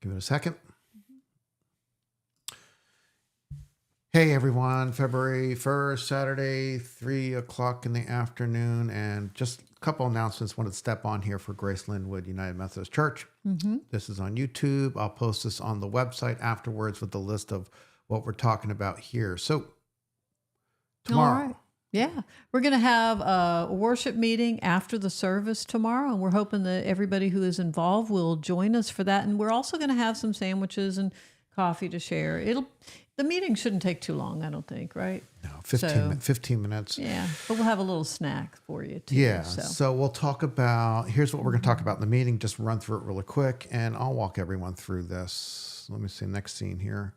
Give it a second. Hey everyone, February 1st, Saturday, 3 o'clock in the afternoon, and just a couple announcements wanted to step on here for Grace Linwood United Methodist Church. This is on YouTube. I'll post this on the website afterwards with the list of what we're talking about here. So tomorrow. All right. Yeah. We're going to have a worship meeting after the service tomorrow, and we're hoping that everybody who is involved will join us for that. And we're also going to have some sandwiches and coffee to share. The meeting shouldn't take too long, I don't think, right? No, 15 minutes. Yeah, but we'll have a little snack for you too. Yeah, so we'll talk about, here's what we're going to talk about in the meeting, just run through it really quick, and I'll walk everyone through this. Let me see, next scene here.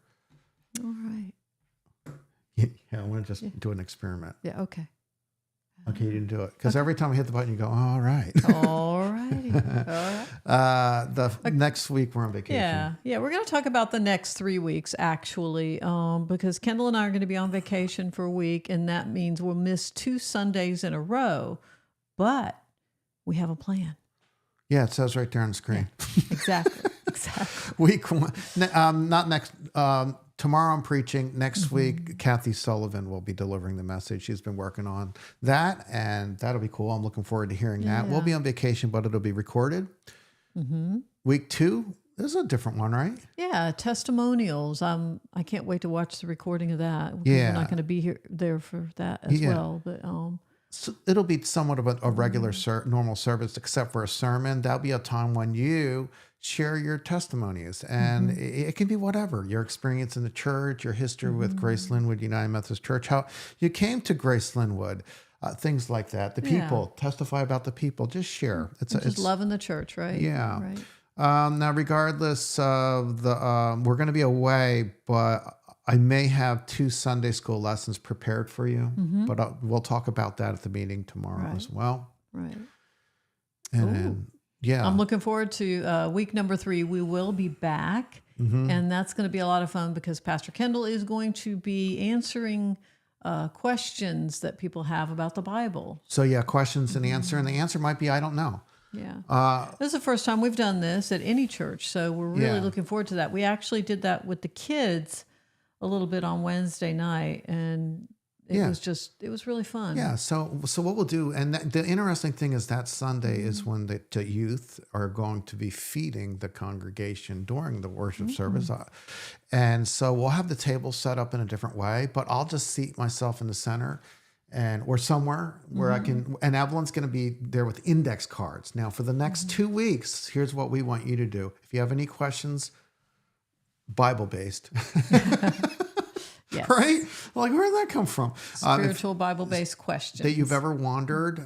All right. Yeah, I want to just do an experiment. Yeah, okay. Okay, you didn't do it. Because every time I hit the button, you go, all right. All righty. All right. Next week, we're on vacation. Yeah. We're going to talk about the next 3 weeks, actually, because Kendall and I are going to be on vacation for a week, and that means we'll miss 2 Sundays in a row, but we have a plan. Yeah, it says right there on the screen. Yeah, exactly. Week one, not next, tomorrow I'm preaching. Next week, Kathy Sullivan will be delivering the message. She's been working on that, and that'll be cool. I'm looking forward to hearing that. We'll be on vacation, but it'll be recorded. Week 2, this is a different one, right? Yeah, testimonials. I can't wait to watch the recording of that. Yeah. We're not going to be there for that as well. But So it'll be somewhat of a regular normal service, except for a sermon. That'll be a time when you share your testimonies, and it can be whatever, your experience in the church, your history with Grace Linwood United Methodist Church, how you came to Grace Linwood, things like that. The people, testify about the people, just share. It's loving the church, right? Yeah. Right. Now, regardless of we're going to be away, but I may have 2 Sunday school lessons prepared for you, but we'll talk about that at the meeting tomorrow as well. Right. And then, I'm looking forward to week number 3. We will be back, and that's going to be a lot of fun because Pastor Kendall is going to be answering questions that people have about the Bible. So questions and answer, and the answer might be, I don't know. Yeah. This is the first time we've done this at any church, so we're really looking forward to that. We actually did that with the kids a little bit on Wednesday night, and it was really fun. Yeah. So what we'll do, and the interesting thing is that Sunday is when the youth are going to be feeding the congregation during the worship service. And so we'll have the table set up in a different way, but I'll just seat myself in the center or somewhere where I can, and Evelyn's going to be there with index cards. Now for the next 2 weeks, here's what we want you to do. If you have any questions, Bible-based. Yes. Right? Like, where did that come from? Spiritual Bible-based questions that you've ever wondered,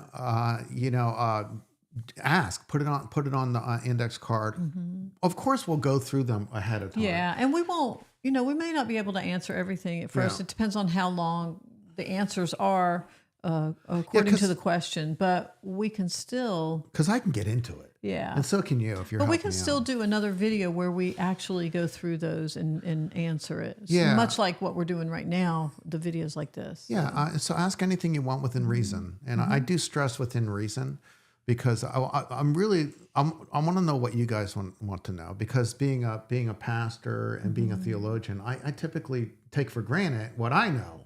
ask. Put it on the index card. Of course, we'll go through them ahead of time. Yeah, and we won't. We may not be able to answer everything at first. Yeah. It depends on how long the answers are according to the question, but we can still. Because I can get into it. Yeah. And so can you if you're. But we can still do another video where we actually go through those and answer it. Yeah. Much like what we're doing right now, the videos like this. Yeah. So ask anything you want within reason. And I do stress within reason because I want to know what you guys want to know, because being a pastor and being a theologian, I typically take for granted what I know.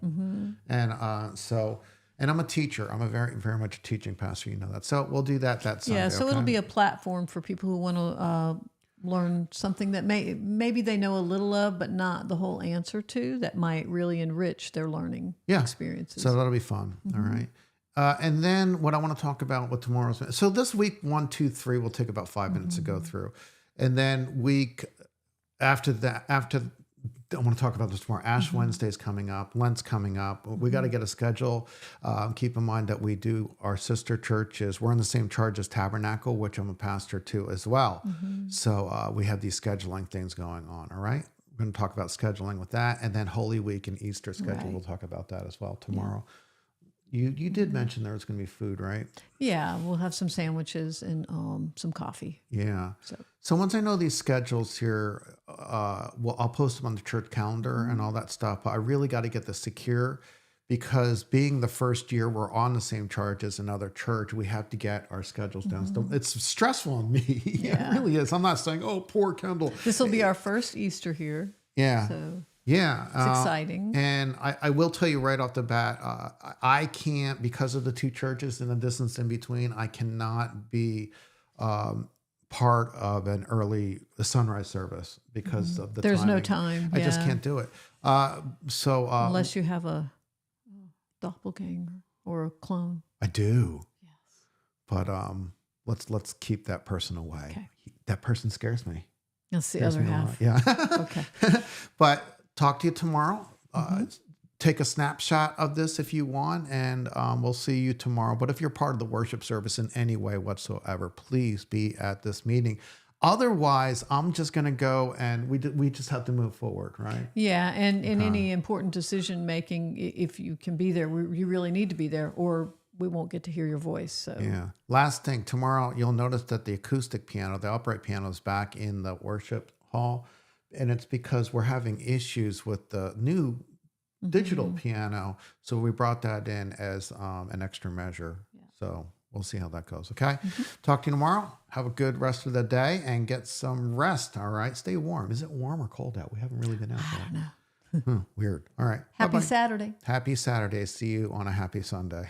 And I'm a teacher. I'm a very, very much a teaching pastor. You know that. So we'll do that Sunday. Yeah, so it'll be a platform for people who want to learn something that maybe they know a little of, but not the whole answer to, that might really enrich their learning experiences. So that'll be fun. All right. And then what I want to talk about with tomorrow's. So this week 1, 2, 3 will take about 5 minutes to go through. And then week after that, I want to talk about this tomorrow. Ash Wednesday's coming up. Lent's coming up. We got to get a schedule. Keep in mind that we do our sister churches. We're in the same charge as Tabernacle, which I'm a pastor to as well. So we have these scheduling things going on. All right. We're going to talk about scheduling with that. And then Holy Week and Easter schedule. Right. We'll talk about that as well tomorrow. You did mention there was going to be food, right? Yeah, we'll have some sandwiches and some coffee. Yeah. So once I know these schedules here, I'll post them on the church calendar and all that stuff. But I really got to get this secure because being the first year we're on the same church as another church, we have to get our schedules down. So it's stressful on me. Yeah. It really is. I'm not saying, oh, poor Kendall. This will be our first Easter here. Yeah. So Yeah. it's exciting. And I will tell you right off the bat, I can't, because of the two churches and the distance in between, I cannot be part of the sunrise service because of the There's no timing. time. I just yeah. can't do it. So Unless you have a doppelganger or a clone. I do, Yes. but let's keep that person away. Okay. That person scares me. That's the Scares other me a lot. half. Yeah. Okay. But talk to you tomorrow. Take a snapshot of this if you want, and we'll see you tomorrow. But if you're part of the worship service in any way whatsoever, please be at this meeting. Otherwise, I'm just going to go, and we just have to move forward, right? Yeah, and in any important decision making, if you can be there, you really need to be there, or we won't get to hear your voice. So Yeah. Last thing, tomorrow you'll notice that the acoustic piano, the upright piano, is back in the worship hall, and it's because we're having issues with the new digital piano. So we brought that in as an extra measure. So we'll see how that goes. Okay. Talk to you tomorrow. Have a good rest of the day and get some rest. All right. Stay warm. Is it warm or cold out? We haven't really been out I yet. don't know. Weird. All right. Happy Bye-bye. Saturday. Happy Saturday. See you on a happy Sunday.